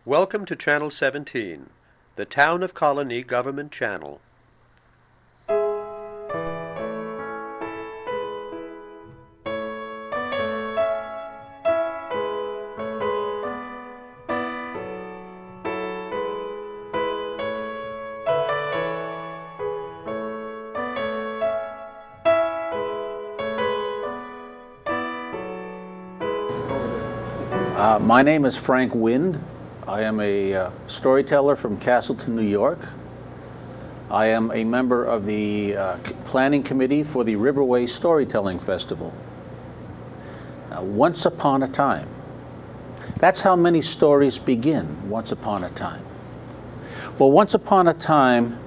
Welcome to Channel 17, the Town of Colonie Government Channel. My name is Frank Wind. I am a storyteller from Castleton, New York. I am a member of the planning committee for the Riverway Storytelling Festival. Once upon a time. That's how many stories begin, once upon a time. Well, once upon a time,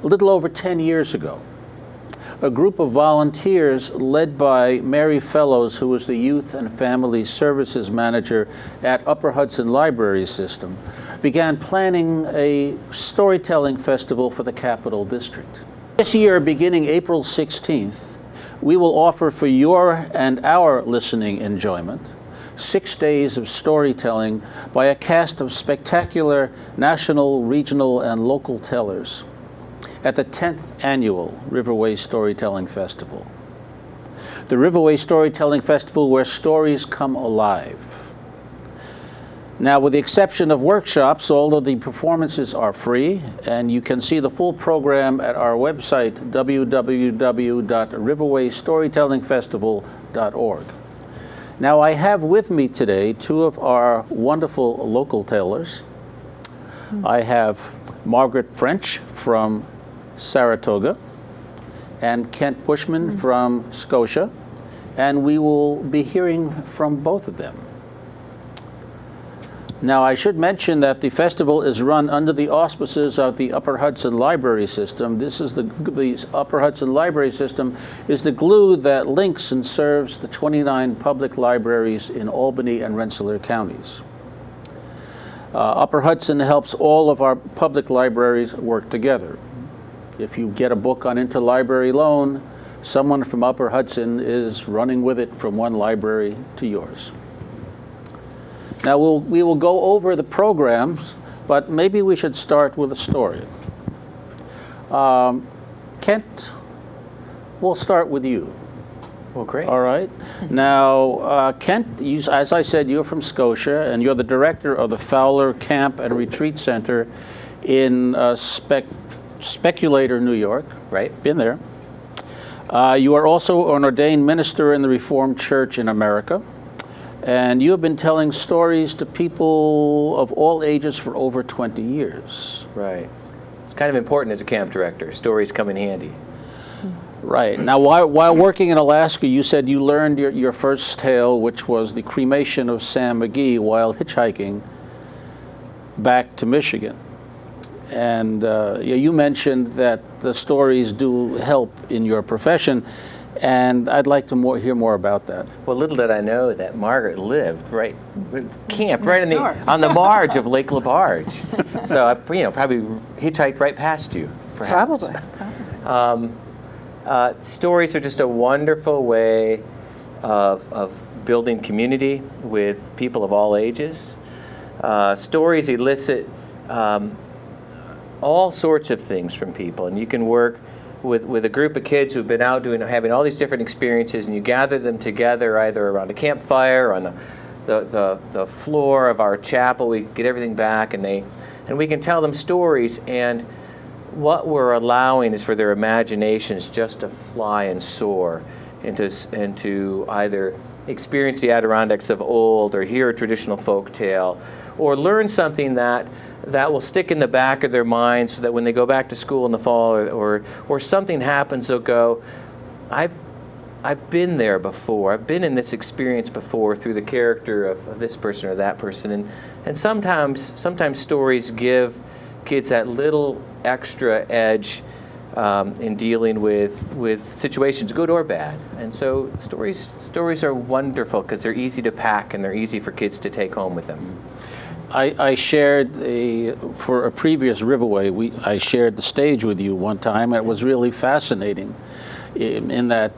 a little over 10 years ago, a group of volunteers led by Mary Fellows, who was the Youth and Family Services Manager at Upper Hudson Library System, began planning a storytelling festival for the Capital District. This year, beginning April 16th, we will offer for your and our listening enjoyment 6 days of storytelling by a cast of spectacular national, regional, and local tellers at the 10th Annual Riverway Storytelling Festival. The Riverway Storytelling Festival, where stories come alive. Now, with the exception of workshops, all of the performances are free, and you can see the full program at our website, www.riverwaystorytellingfestival.org. Now, I have with me today two of our wonderful local tellers. I have Margaret French from Saratoga and Kent Bushman from Scotia, and we will be hearing from both of them. Now, I should mention that the festival is run under the auspices of the Upper Hudson Library System. This is the Upper Hudson Library System is the glue that links and serves the 29 public libraries in Albany and Rensselaer counties. Upper Hudson helps all of our public libraries work together. If you get a book on interlibrary loan, someone from Upper Hudson is running with it from one library to yours. Now we will go over the programs, but maybe we should start with a story. Kent, we'll start with you. Well, great. All right. Now, Kent, as I said, you're from Scotia, and you're the director of the Fowler Camp and Retreat Center in Speculator, New York. Right. Been there. You are also an ordained minister in the Reformed Church in America, and you have been telling stories to people of all ages for over 20 years. Right. It's kind of important as a camp director. Stories come in handy. Right. Now, while working in Alaska, you said you learned your first tale, which was the cremation of Sam McGee while hitchhiking back to Michigan. And you mentioned that the stories do help in your profession, and I'd like to hear more about that. Well, little did I know that Margaret camped right on the marge of Lake LaBarge. So I, probably hitchhiked right past you, perhaps. Probably. Stories are just a wonderful way of building community with people of all ages. Stories elicit all sorts of things from people, and you can work with a group of kids who've been out having all these different experiences, and you gather them together either around a campfire, on the floor of our chapel. We get everything back, and we can tell them stories, and what we're allowing is for their imaginations just to fly and soar into either experience the Adirondacks of old, or hear a traditional folk tale, or learn something that will stick in the back of their mind, so that when they go back to school in the fall, or something happens, they'll go, I've been there before. I've been in this experience before through the character of this person or that person. And sometimes stories give kids that little extra edge in dealing with situations, good or bad. And so stories are wonderful because they're easy to pack and they're easy for kids to take home with them. I shared for a previous Riverway, I shared the stage with you one time, and it was really fascinating in that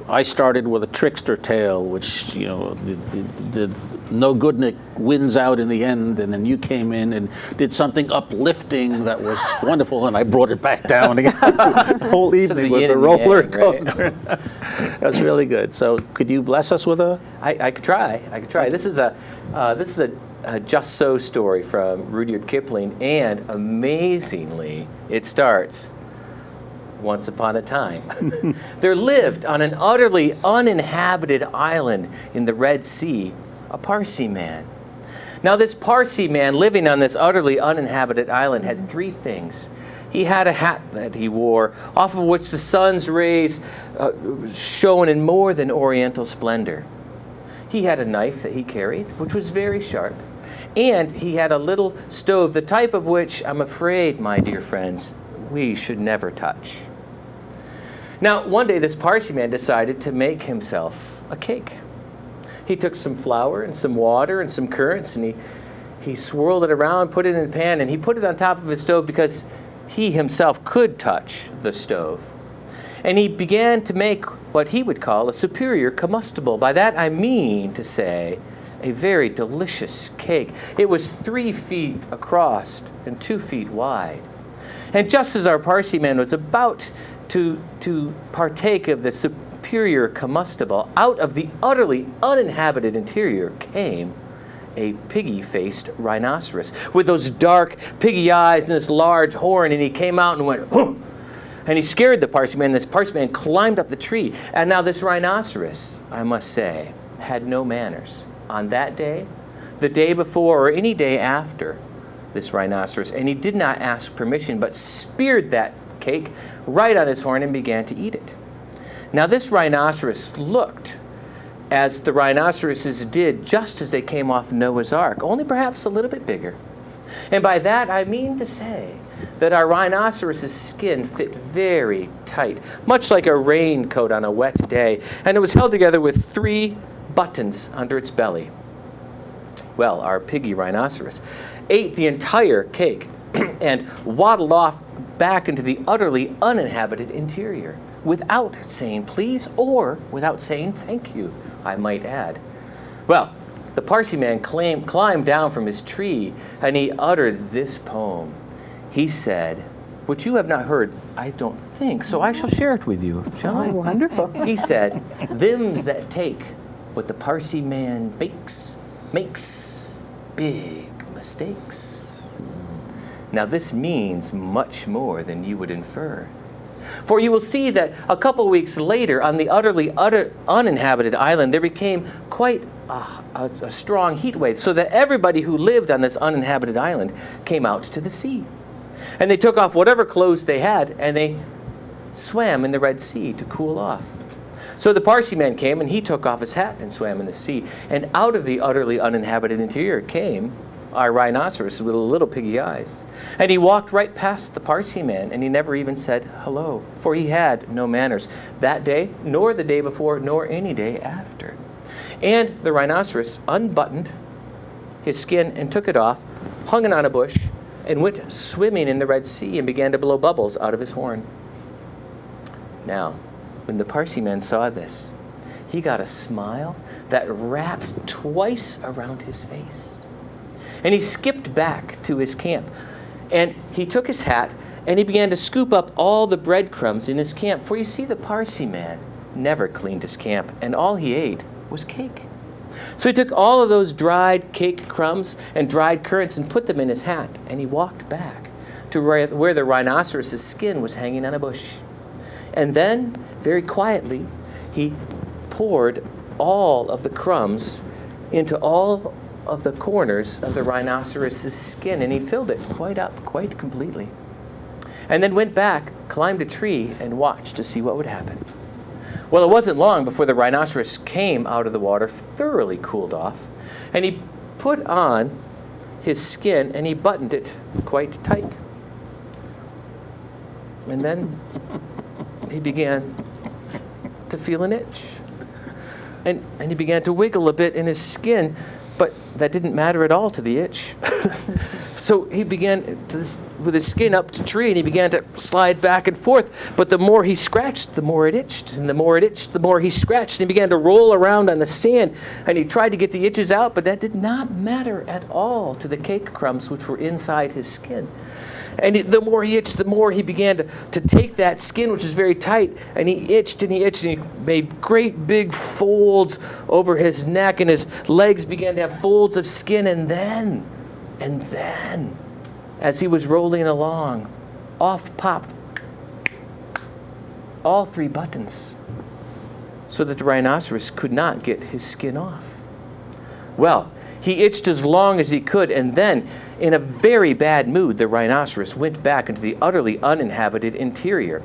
I started with a trickster tale, which, the no good and it wins out in the end, and then you came in and did something uplifting that was wonderful, and I brought it back down again. The whole evening was a roller coaster. That was really good. So could you bless us with a... I could try. This is a Just So story from Rudyard Kipling, and amazingly, it starts once upon a time. There lived on an utterly uninhabited island in the Red Sea a Parsi man. Now this Parsi man living on this utterly uninhabited island had three things. He had a hat that he wore, off of which the sun's rays shone in more than oriental splendor. He had a knife that he carried, which was very sharp. And he had a little stove, the type of which, I'm afraid, my dear friends, we should never touch. Now, one day this Parsi man decided to make himself a cake. He took some flour and some water and some currants, and he swirled it around, put it in a pan, and he put it on top of his stove because he himself could touch the stove. And he began to make what he would call a superior combustible. By that I mean to say a very delicious cake. It was 3 feet across and 2 feet wide. And just as our Parsi man was about to partake of the superior combustible, out of the utterly uninhabited interior came a piggy-faced rhinoceros with those dark piggy eyes and this large horn, and he came out and went, "Huh!" And he scared the Parsi man. This Parsi man climbed up the tree. And now this rhinoceros, I must say, had no manners. On that day, the day before, or any day after this rhinoceros, and he did not ask permission, but speared that cake right on his horn and began to eat it. Now this rhinoceros looked as the rhinoceroses did just as they came off Noah's Ark, only perhaps a little bit bigger. And by that I mean to say that our rhinoceros's skin fit very tight, much like a raincoat on a wet day, and it was held together with 3 buttons under its belly. Well, our piggy rhinoceros ate the entire cake and waddled off back into the utterly uninhabited interior without saying please or without saying thank you, I might add. Well, the Parsi man climbed down from his tree and he uttered this poem. He said, which you have not heard, I don't think, so I shall share it with you, shall I? Wonderful. He said, "Them's that take what the Parsi man bakes, makes big mistakes." Now this means much more than you would infer. For you will see that a couple weeks later on the utterly uninhabited island there became quite a strong heat wave, so that everybody who lived on this uninhabited island came out to the sea. And they took off whatever clothes they had and they swam in the Red Sea to cool off. So the Parsi man came and he took off his hat and swam in the sea. And out of the utterly uninhabited interior came our rhinoceros with little piggy eyes. And he walked right past the Parsi man and he never even said hello, for he had no manners that day, nor the day before, nor any day after. And the rhinoceros unbuttoned his skin and took it off, hung it on a bush, and went swimming in the Red Sea and began to blow bubbles out of his horn. Now, when the Parsi man saw this, he got a smile that wrapped twice around his face. And he skipped back to his camp. And he took his hat and he began to scoop up all the breadcrumbs in his camp. For you see, the Parsi man never cleaned his camp, and all he ate was cake. So he took all of those dried cake crumbs and dried currants and put them in his hat, and he walked back to where the rhinoceros's skin was hanging on a bush. And then, very quietly, he poured all of the crumbs into all of the corners of the rhinoceros's skin, and he filled it quite completely. And then went back, climbed a tree, and watched to see what would happen. Well, it wasn't long before the rhinoceros came out of the water, thoroughly cooled off, and he put on his skin and he buttoned it quite tight. And then he began to feel an itch. And he began to wiggle a bit in his skin, but that didn't matter at all to the itch. So he began with his skin up to tree, and he began to slide back and forth. But the more he scratched, the more it itched. And the more it itched, the more he scratched. And he began to roll around on the sand. And he tried to get the itches out, but that did not matter at all to the cake crumbs which were inside his skin. And the more he itched, the more he began to take that skin, which is very tight, and he itched and he itched, and he made great big folds over his neck, and his legs began to have folds of skin. And then, as he was rolling along, off popped all 3 buttons, so that the rhinoceros could not get his skin off. Well, he itched as long as he could, and then, in a very bad mood, the rhinoceros went back into the utterly uninhabited interior,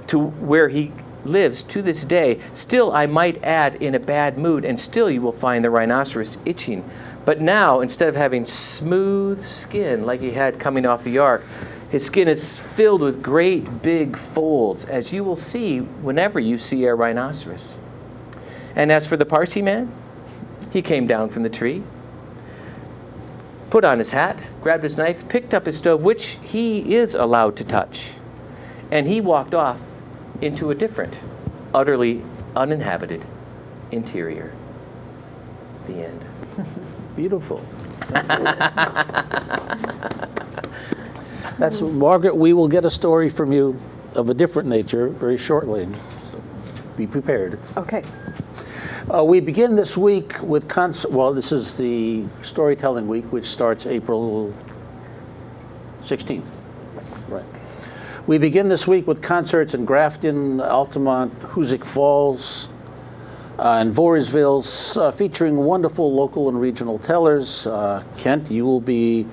to where he lives to this day. Still, I might add, in a bad mood, and still you will find the rhinoceros itching. But now, instead of having smooth skin like he had coming off the ark, his skin is filled with great big folds, as you will see whenever you see a rhinoceros. And as for the Parsi man, he came down from the tree, put on his hat, grabbed his knife, picked up his stove, which he is allowed to touch, and he walked off into a different, utterly uninhabited interior. The end. Beautiful. That's Margaret. We will get a story from you of a different nature very shortly, so be prepared. Okay. We begin this week with this is the storytelling week, which starts April 16th. Right. We begin this week with concerts in Grafton, Altamont, Hoosick Falls, and Voorheesville, featuring wonderful local and regional tellers. Kent, you will be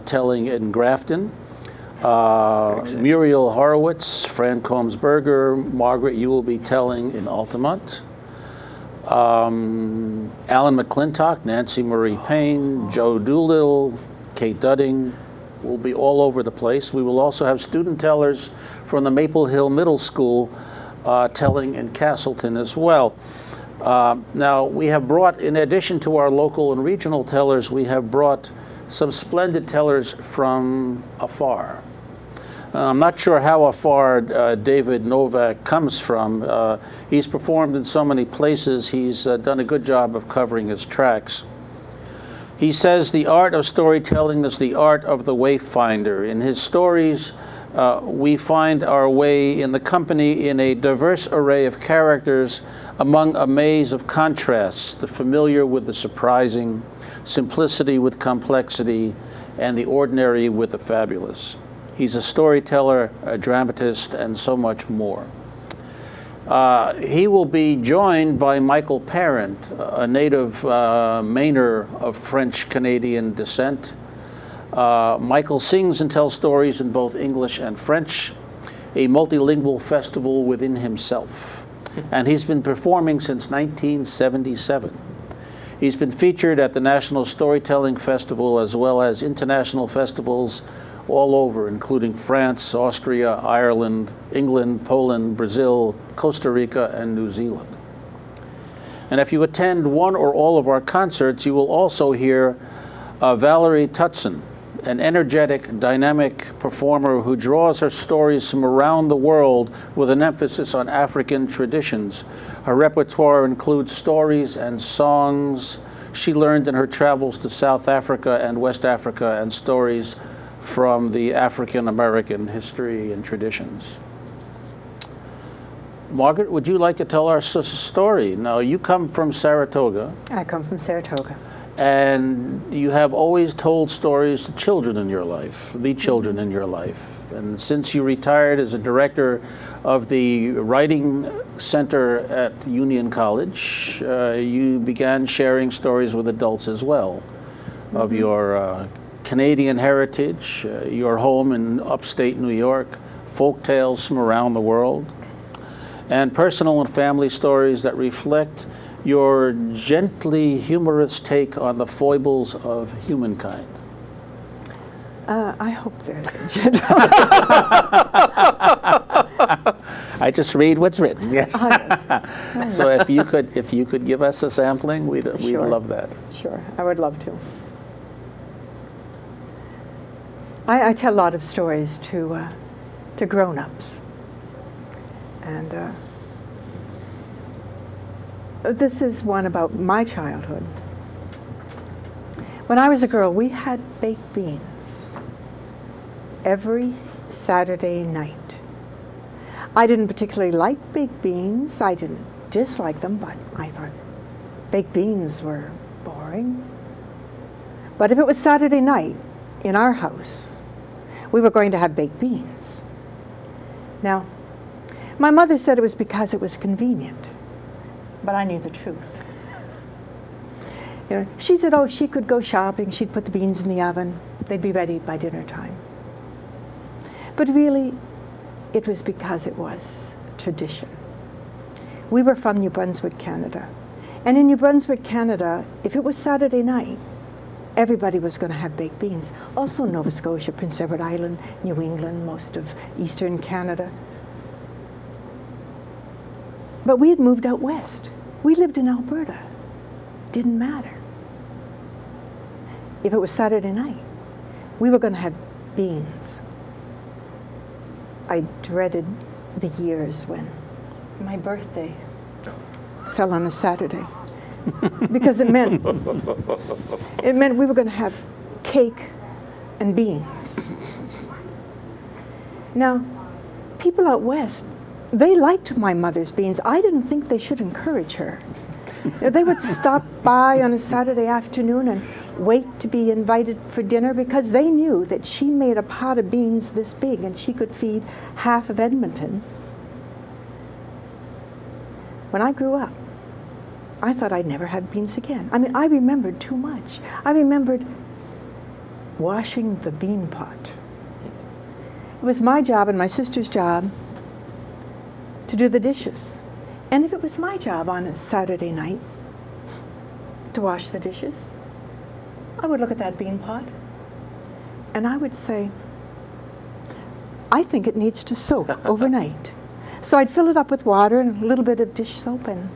telling in Grafton. Muriel Horowitz, Fran Combs-Berger, Margaret, you will be telling in Altamont. Alan McClintock, Nancy Marie Payne, Joe Doolittle, Kate Dudding will be all over the place. We will also have student tellers from the Maple Hill Middle School telling in Castleton as well. Now, we have brought, in addition to our local and regional tellers, we have brought some splendid tellers from afar. I'm not sure how afar David Novak comes from. He's performed in so many places. He's done a good job of covering his tracks. He says the art of storytelling is the art of the wayfinder. In his stories, we find our way in the company in a diverse array of characters among a maze of contrasts, the familiar with the surprising, simplicity with complexity, and the ordinary with the fabulous. He's a storyteller, a dramatist, and so much more. He will be joined by Michael Parent, a native Mainer of French-Canadian descent. Michael sings and tells stories in both English and French, a multilingual festival within himself. And he's been performing since 1977. He's been featured at the National Storytelling Festival as well as international festivals all over, including France, Austria, Ireland, England, Poland, Brazil, Costa Rica, and New Zealand. And if you attend one or all of our concerts, you will also hear Valerie Tutson, an energetic, dynamic performer who draws her stories from around the world with an emphasis on African traditions. Her repertoire includes stories and songs she learned in her travels to South Africa and West Africa, and stories from the African American history and traditions. Margaret, would you like to tell our story? Now, you come from Saratoga. I come from Saratoga. And you have always told stories to children in your life, the children in your life. And since you retired as a director of the Writing Center at Union College, you began sharing stories with adults as well of your Canadian heritage, your home in upstate New York, folk tales from around the world, and personal and family stories that reflect your gently humorous take on the foibles of humankind. I hope they're gentle. I just read what's written. Yes. Yes. So if you could give us a sampling, we'd Sure. love that. Sure, I would love to. I tell a lot of stories to grown-ups. And this is one about my childhood. When I was a girl, we had baked beans every Saturday night. I didn't particularly like baked beans. I didn't dislike them, but I thought baked beans were boring. But if it was Saturday night in our house, we were going to have baked beans. Now, my mother said it was because it was convenient, but I knew the truth. You know, she said, oh, she could go shopping, she'd put the beans in the oven, they'd be ready by dinner time. But really, it was because it was tradition. We were from New Brunswick, Canada. And in New Brunswick, Canada, if it was Saturday night, everybody was going to have baked beans. Also Nova Scotia, Prince Edward Island, New England, most of Eastern Canada. But we had moved out west. We lived in Alberta. Didn't matter. If it was Saturday night, we were going to have beans. I dreaded the years when my birthday fell on a Saturday because it meant we were going to have cake and beans. Now, people out west, they liked my mother's beans. I didn't think they should encourage her. They would stop by on a Saturday afternoon and wait to be invited for dinner because they knew that she made a pot of beans this big and she could feed half of Edmonton. When I grew up, I thought I'd never have beans again. I mean, I remembered too much. I remembered washing the bean pot. It was my job and my sister's job to do the dishes. And if it was my job on a Saturday night to wash the dishes, I would look at that bean pot and I would say, I think it needs to soak overnight. So I'd fill it up with water and a little bit of dish soap and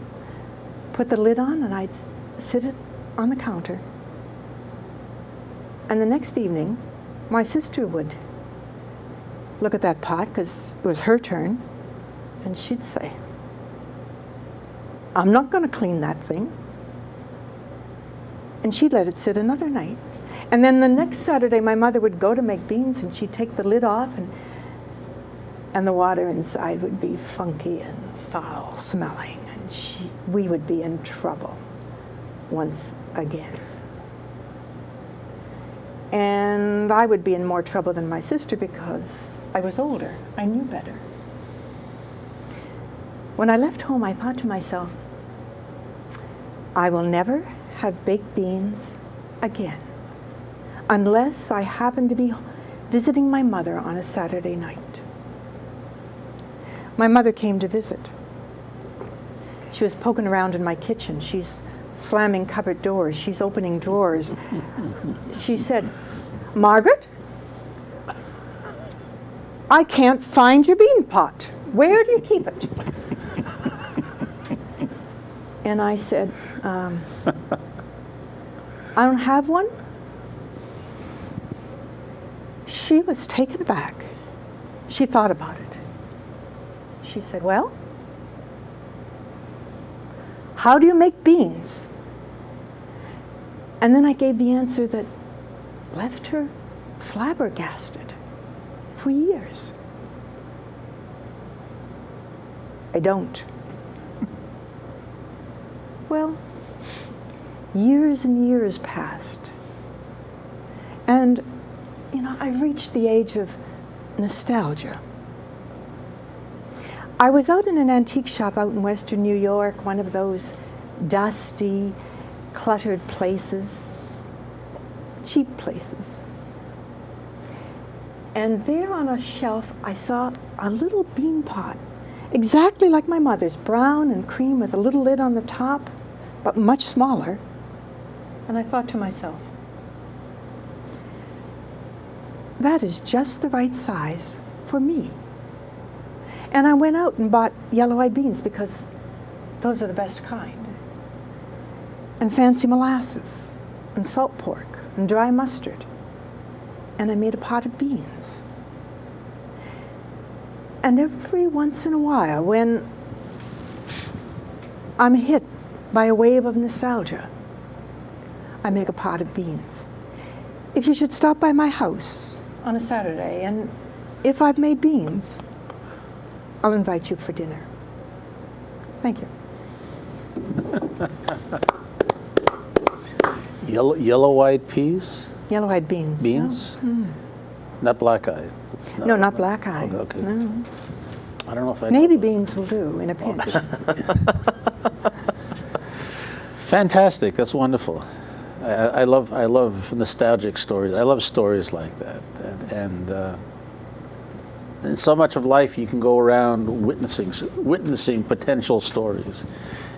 put the lid on, and I'd sit it on the counter. And the next evening, my sister would look at that pot because it was her turn, and she'd say, I'm not going to clean that thing. And she'd let it sit another night. And then the next Saturday, my mother would go to make beans, and she'd take the lid off, and the water inside would be funky and foul smelling, and we would be in trouble once again. And I would be in more trouble than my sister because I was older. I knew better. When I left home, I thought to myself, I will never have baked beans again unless I happen to be visiting my mother on a Saturday night. My mother came to visit. She was poking around in my kitchen. She's slamming cupboard doors. She's opening drawers. She said, Margaret, I can't find your bean pot. Where do you keep it? And I said, I don't have one. She was taken aback. She thought about it. She said, well, how do you make beans? And then I gave the answer that left her flabbergasted for years. I don't. Well, years and years passed. And, you know, I reached the age of nostalgia. I was out in an antique shop out in Western New York, one of those dusty, cluttered places, cheap places. And there on a shelf, I saw a little bean pot, exactly like my mother's, brown and cream with a little lid on the top, but much smaller. And I thought to myself, that is just the right size for me. And I went out and bought yellow-eyed beans because those are the best kind. And fancy molasses, and salt pork, and dry mustard. and I made a pot of beans. And every once in a while, when I'm hit by a wave of nostalgia, I make a pot of beans. If you should stop by my house on a Saturday, and if I've made beans, I'll invite you for dinner. Thank you. Yellow-eyed peas? Yellow-eyed beans. Beans? No. Mm. Not black-eyed? No, not black-eyed. Okay. No. I don't know if I... Navy beans will do in a pinch. Fantastic. That's wonderful. I love nostalgic stories. I love stories like that. And so much of life you can go around witnessing potential stories.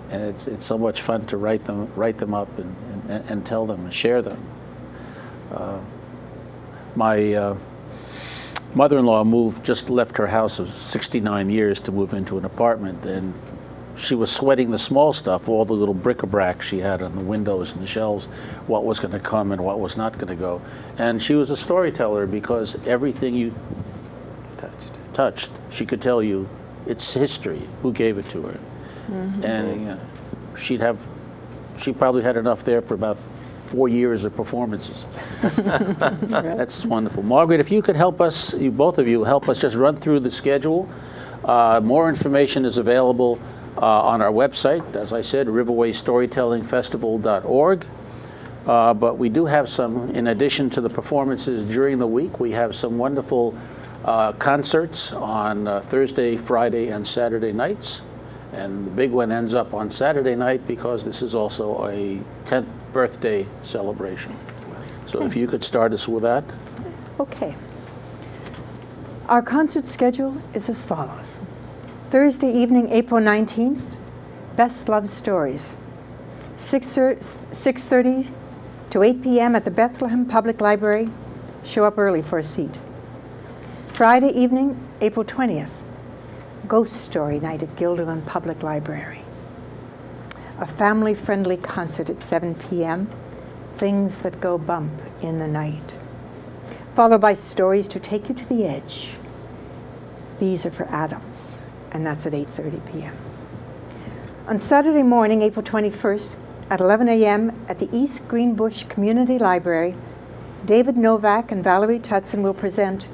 And it's so much fun to write them up and tell them and share them. My mother-in-law just left her house of 69 years to move into an apartment, and she was sweating the small stuff, all the little bric-a-brac she had on the windows and the shelves, what was going to come and what was not going to go. And she was a storyteller because everything you touched, she could tell you its history, who gave it to her. Mm-hmm. And she probably had enough there for about 4 years of performances. That's wonderful. Margaret, if you could help us, both of you, help us just run through the schedule. More information is available on our website, as I said, riverwaystorytellingfestival.org. But we do have some, in addition to the performances during the week, we have some wonderful concerts on Thursday, Friday, and Saturday nights. And the big one ends up on Saturday night because this is also a 10th birthday celebration. So if you could start us with that. Okay. Our concert schedule is as follows. Thursday evening, April 19th, Best Love Stories. 6:30 to 8 p.m. at the Bethlehem Public Library. Show up early for a seat. Friday evening, April 20th, Ghost Story Night at Guilderland Public Library. A family-friendly concert at 7 p.m., Things That Go Bump in the Night. Followed by stories to take you to the edge. These are for adults, and that's at 8:30 p.m. On Saturday morning, April 21st, at 11 a.m. at the East Greenbush Community Library, David Novak and Valerie Tutson will present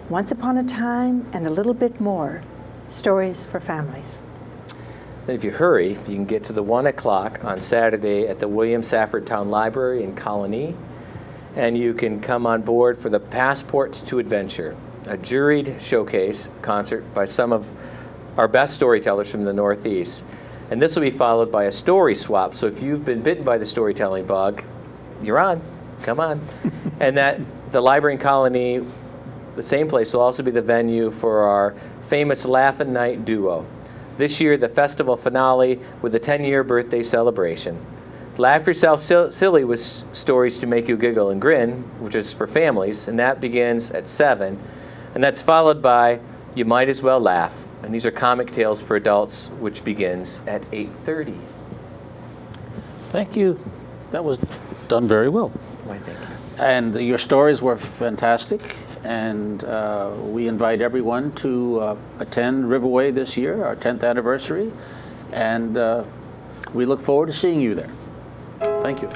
Once Upon a Time and a Little Bit More, Stories for Families. Then if you hurry, you can get to the 1 o'clock on Saturday at the William Safford Town Library in Colonie, and you can come on board for the Passport to Adventure, a juried showcase concert by some of our best storytellers from the Northeast. And this will be followed by a story swap. So if you've been bitten by the storytelling bug, you're on. Come on. And that the library in Colonie, the same place, will also be the venue for our famous Laugh-In Night duo. This year, the festival finale with the 10-year birthday celebration. Laugh Yourself Silly with stories to make you giggle and grin, which is for families, and that begins at 7. And that's followed by You Might As Well Laugh. And these are comic tales for adults, which begins at 8:30. Thank you. That was done very well. Why, thank you. And your stories were fantastic. And we invite everyone to attend Riverway this year, our 10th anniversary. And we look forward to seeing you there. Thank you.